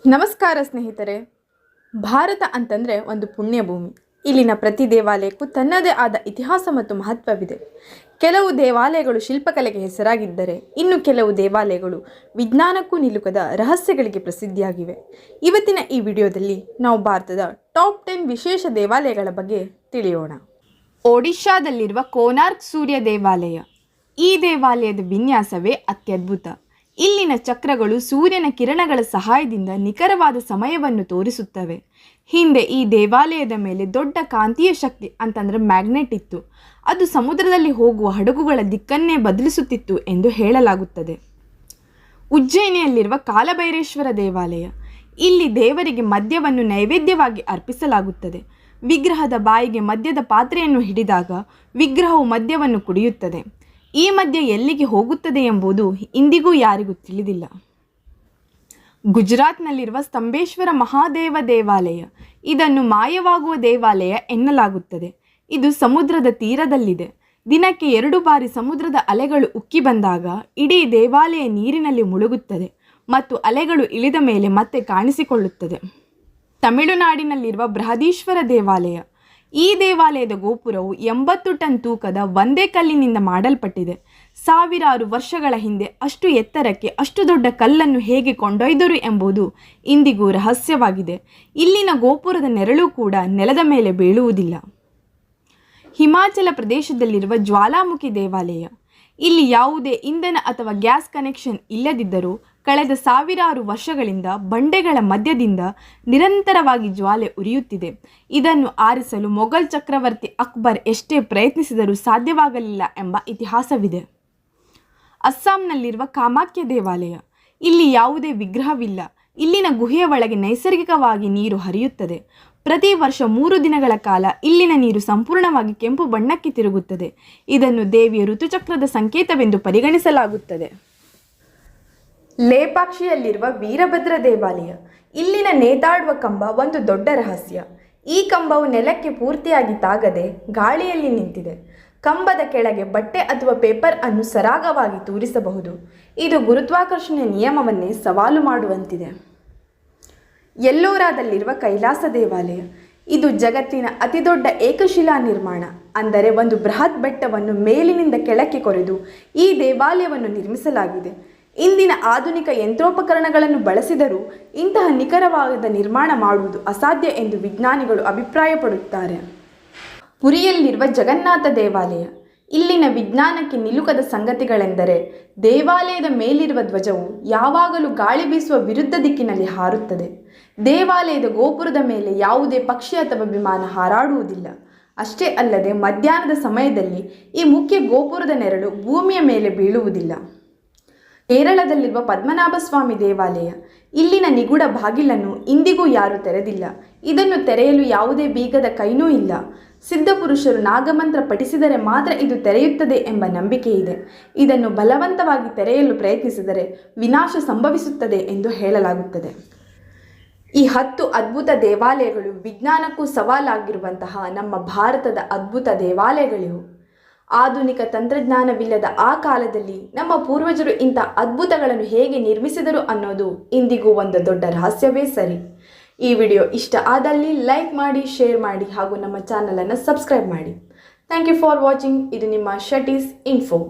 ನಮಸ್ಕಾರ ಸ್ನೇಹಿತರೆ. ಭಾರತ ಅಂತಂದರೆ ಒಂದು ಪುಣ್ಯಭೂಮಿ. ಇಲ್ಲಿನ ಪ್ರತಿ ದೇವಾಲಯಕ್ಕೂ ತನ್ನದೇ ಆದ ಇತಿಹಾಸ ಮತ್ತು ಮಹತ್ವವಿದೆ. ಕೆಲವು ದೇವಾಲಯಗಳು ಶಿಲ್ಪಕಲೆಗೆ ಹೆಸರಾಗಿದ್ದರೆ ಇನ್ನು ಕೆಲವು ದೇವಾಲಯಗಳು ವಿಜ್ಞಾನಕ್ಕೂ ನಿಲುಕದ ರಹಸ್ಯಗಳಿಗೆ ಪ್ರಸಿದ್ಧಿಯಾಗಿವೆ. ಇವತ್ತಿನ ಈ ವಿಡಿಯೋದಲ್ಲಿ ನಾವು ಭಾರತದ ಟಾಪ್ 10 ವಿಶೇಷ ದೇವಾಲಯಗಳ ಬಗ್ಗೆ ತಿಳಿಯೋಣ. ಒಡಿಶಾದಲ್ಲಿರುವ ಕೋನಾರ್ಕ್ ಸೂರ್ಯ ದೇವಾಲಯ. ಈ ದೇವಾಲಯದ ವಿನ್ಯಾಸವೇ ಅತ್ಯದ್ಭುತ. ಇಲ್ಲಿನ ಚಕ್ರಗಳು ಸೂರ್ಯನ ಕಿರಣಗಳ ಸಹಾಯದಿಂದ ನಿಖರವಾದ ಸಮಯವನ್ನು ತೋರಿಸುತ್ತವೆ. ಹಿಂದೆ ಈ ದೇವಾಲಯದ ಮೇಲೆ ದೊಡ್ಡ ಕಾಂತೀಯ ಶಕ್ತಿ ಅಂತಂದರೆ ಮ್ಯಾಗ್ನೆಟ್ ಇತ್ತು. ಅದು ಸಮುದ್ರದಲ್ಲಿ ಹೋಗುವ ಹಡಗುಗಳ ದಿಕ್ಕನ್ನೇ ಬದಲಿಸುತ್ತಿತ್ತು ಎಂದು ಹೇಳಲಾಗುತ್ತದೆ. ಉಜ್ಜಯಿನಿಯಲ್ಲಿರುವ ಕಾಲಭೈರೇಶ್ವರ ದೇವಾಲಯ. ಇಲ್ಲಿ ದೇವರಿಗೆ ಮದ್ಯವನ್ನು ನೈವೇದ್ಯವಾಗಿ ಅರ್ಪಿಸಲಾಗುತ್ತದೆ. ವಿಗ್ರಹದ ಬಾಯಿಗೆ ಮದ್ಯದ ಪಾತ್ರೆಯನ್ನು ಹಿಡಿದಾಗ ವಿಗ್ರಹವು ಮದ್ಯವನ್ನು ಕುಡಿಯುತ್ತದೆ. ಈ ಮದ್ಯ ಎಲ್ಲಿಗೆ ಹೋಗುತ್ತದೆ ಎಂಬುದು ಇಂದಿಗೂ ಯಾರಿಗೂ ತಿಳಿದಿಲ್ಲ. ಗುಜರಾತ್ನಲ್ಲಿರುವ ಸ್ತಂಭೇಶ್ವರ ಮಹಾದೇವ ದೇವಾಲಯ. ಇದನ್ನು ಮಾಯವಾಗುವ ದೇವಾಲಯ ಎನ್ನಲಾಗುತ್ತದೆ. ಇದು ಸಮುದ್ರದ ತೀರದಲ್ಲಿದೆ. ದಿನಕ್ಕೆ 2 ಬಾರಿ ಸಮುದ್ರದ ಅಲೆಗಳು ಉಕ್ಕಿ ಬಂದಾಗ ಇಡೀ ದೇವಾಲಯ ನೀರಿನಲ್ಲಿ ಮುಳುಗುತ್ತದೆ ಮತ್ತು ಅಲೆಗಳು ಇಳಿದ ಮೇಲೆ ಮತ್ತೆ ಕಾಣಿಸಿಕೊಳ್ಳುತ್ತದೆ. ತಮಿಳುನಾಡಿನಲ್ಲಿರುವ ಬೃಹದೀಶ್ವರ ದೇವಾಲಯ. ಈ ದೇವಾಲಯದ ಗೋಪುರವು 80 ಟನ್ ತೂಕದ ಒಂದೇ ಕಲ್ಲಿನಿಂದ ಮಾಡಲ್ಪಟ್ಟಿದೆ. ಸಾವಿರಾರು ವರ್ಷಗಳ ಹಿಂದೆ ಅಷ್ಟು ಎತ್ತರಕ್ಕೆ ಅಷ್ಟು ದೊಡ್ಡ ಕಲ್ಲನ್ನು ಹೇಗೆ ಕೊಂಡೊಯ್ದರು ಎಂಬುದು ಇಂದಿಗೂ ರಹಸ್ಯವಾಗಿದೆ. ಇಲ್ಲಿನ ಗೋಪುರದ ನೆರಳು ಕೂಡ ನೆಲದ ಮೇಲೆ ಬೀಳುವುದಿಲ್ಲ. ಹಿಮಾಚಲ ಪ್ರದೇಶದಲ್ಲಿರುವ ಜ್ವಾಲಾಮುಖಿ ದೇವಾಲಯ. ಇಲ್ಲಿ ಯಾವುದೇ ಇಂಧನ ಅಥವಾ ಗ್ಯಾಸ್ ಕನೆಕ್ಷನ್ ಇಲ್ಲದಿದ್ದರೂ ಕಳೆದ ಸಾವಿರಾರು ವರ್ಷಗಳಿಂದ ಬಂಡೆಗಳ ಮಧ್ಯದಿಂದ ನಿರಂತರವಾಗಿ ಜ್ವಾಲೆ ಉರಿಯುತ್ತಿದೆ. ಇದನ್ನು ಆರಿಸಲು ಮೊಘಲ್ ಚಕ್ರವರ್ತಿ ಅಕ್ಬರ್ ಎಷ್ಟೇ ಪ್ರಯತ್ನಿಸಿದರೂ ಸಾಧ್ಯವಾಗಲಿಲ್ಲ ಎಂಬ ಇತಿಹಾಸವಿದೆ. ಅಸ್ಸಾಂನಲ್ಲಿರುವ ಕಾಮಾಖ್ಯ ದೇವಾಲಯ. ಇಲ್ಲಿ ಯಾವುದೇ ವಿಗ್ರಹವಿಲ್ಲ. ಇಲ್ಲಿನ ಗುಹೆಯ ಒಳಗೆ ನೈಸರ್ಗಿಕವಾಗಿ ನೀರು ಹರಿಯುತ್ತದೆ. ಪ್ರತಿ ವರ್ಷ 3 ದಿನಗಳ ಕಾಲ ಇಲ್ಲಿನ ನೀರು ಸಂಪೂರ್ಣವಾಗಿ ಕೆಂಪು ಬಣ್ಣಕ್ಕೆ ತಿರುಗುತ್ತದೆ. ಇದನ್ನು ದೇವಿಯ ಋತುಚಕ್ರದ ಸಂಕೇತವೆಂದು ಪರಿಗಣಿಸಲಾಗುತ್ತದೆ. ಲೇಪಾಕ್ಷಿಯಲ್ಲಿರುವ ವೀರಭದ್ರ ದೇವಾಲಯ. ಇಲ್ಲಿನ ನೇತಾಡುವ ಕಂಬ ಒಂದು ದೊಡ್ಡ ರಹಸ್ಯ. ಈ ಕಂಬವು ನೆಲಕ್ಕೆ ಪೂರ್ತಿಯಾಗಿ ತಾಗದೆ ಗಾಳಿಯಲ್ಲಿ ನಿಂತಿದೆ. ಕಂಬದ ಕೆಳಗೆ ಬಟ್ಟೆ ಅಥವಾ ಪೇಪರ್ ಅನ್ನು ಸರಾಗವಾಗಿ ತೂರಿಸಬಹುದು. ಇದು ಗುರುತ್ವಾಕರ್ಷಣೆಯ ನಿಯಮವನ್ನೇ ಸವಾಲು ಮಾಡುವಂತಿದೆ. ಎಲ್ಲೋರಾದಲ್ಲಿರುವ ಕೈಲಾಸ ದೇವಾಲಯ. ಇದು ಜಗತ್ತಿನ ಅತಿದೊಡ್ಡ ಏಕಶಿಲಾ ನಿರ್ಮಾಣ. ಅಂದರೆ ಒಂದು ಬೃಹತ್ ಬೆಟ್ಟವನ್ನು ಮೇಲಿನಿಂದ ಕೆಳಕ್ಕೆ ಕೊರೆದು ಈ ದೇವಾಲಯವನ್ನು ನಿರ್ಮಿಸಲಾಗಿದೆ. ಇಂದಿನ ಆಧುನಿಕ ಯಂತ್ರೋಪಕರಣಗಳನ್ನು ಬಳಸಿದರೂ ಇಂತಹ ನಿಖರವಾದ ನಿರ್ಮಾಣ ಮಾಡುವುದು ಅಸಾಧ್ಯ ಎಂದು ವಿಜ್ಞಾನಿಗಳು ಅಭಿಪ್ರಾಯಪಡುತ್ತಾರೆ. ಪುರಿಯಲ್ಲಿರುವ ಜಗನ್ನಾಥ ದೇವಾಲಯ. ಇಲ್ಲಿನ ವಿಜ್ಞಾನಕ್ಕೆ ನಿಲುಕದ ಸಂಗತಿಗಳೆಂದರೆ ದೇವಾಲಯದ ಮೇಲಿರುವ ಧ್ವಜವು ಯಾವಾಗಲೂ ಗಾಳಿ ಬೀಸುವ ವಿರುದ್ಧ ದಿಕ್ಕಿನಲ್ಲಿ ಹಾರುತ್ತದೆ. ದೇವಾಲಯದ ಗೋಪುರದ ಮೇಲೆ ಯಾವುದೇ ಪಕ್ಷಿ ಅಥವಾ ವಿಮಾನ ಹಾರಾಡುವುದಿಲ್ಲ. ಅಷ್ಟೇ ಅಲ್ಲದೆ ಮಧ್ಯಾಹ್ನದ ಸಮಯದಲ್ಲಿ ಈ ಮುಖ್ಯ ಗೋಪುರದ ನೆರಳು ಭೂಮಿಯ ಮೇಲೆ ಬೀಳುವುದಿಲ್ಲ. ಕೇರಳದಲ್ಲಿರುವ ಪದ್ಮನಾಭ ಸ್ವಾಮಿ ದೇವಾಲಯ. ಇಲ್ಲಿನ ನಿಗೂಢ ಬಾಗಿಲನ್ನು ಇಂದಿಗೂ ಯಾರೂ ತೆರೆದಿಲ್ಲ. ಇದನ್ನು ತೆರೆಯಲು ಯಾವುದೇ ಬೀಗದ ಕೈನೂ ಇಲ್ಲ. ಸಿದ್ಧಪುರುಷರು ನಾಗಮಂತ್ರ ಪಠಿಸಿದರೆ ಮಾತ್ರ ಇದು ತೆರೆಯುತ್ತದೆ ಎಂಬ ನಂಬಿಕೆ ಇದೆ. ಇದನ್ನು ಬಲವಂತವಾಗಿ ತೆರೆಯಲು ಪ್ರಯತ್ನಿಸಿದರೆ ವಿನಾಶ ಸಂಭವಿಸುತ್ತದೆ ಎಂದು ಹೇಳಲಾಗುತ್ತದೆ. ಈ 10 ಅದ್ಭುತ ದೇವಾಲಯಗಳು ವಿಜ್ಞಾನಕ್ಕೂ ಸವಾಲಾಗಿರುವಂತಹ ನಮ್ಮ ಭಾರತದ ಅದ್ಭುತ ದೇವಾಲಯಗಳಿವು. ಆಧುನಿಕ ತಂತ್ರಜ್ಞಾನವಿಲ್ಲದ ಆ ಕಾಲದಲ್ಲಿ ನಮ್ಮ ಪೂರ್ವಜರು ಇಂಥ ಅದ್ಭುತಗಳನ್ನು ಹೇಗೆ ನಿರ್ಮಿಸಿದರು ಅನ್ನೋದು ಇಂದಿಗೂ ಒಂದು ದೊಡ್ಡ ರಹಸ್ಯವೇ ಸರಿ. ಈ ವಿಡಿಯೋ ಇಷ್ಟ ಆದಲ್ಲಿ ಲೈಕ್ ಮಾಡಿ, ಶೇರ್ ಮಾಡಿ ಹಾಗೂ ನಮ್ಮ ಚಾನಲನ್ನು ಸಬ್ಸ್ಕ್ರೈಬ್ ಮಾಡಿ. Thank you for watching. ಇದು ನಿಮ್ಮ ಶಟೀಸ್ ಇನ್ಫೋ.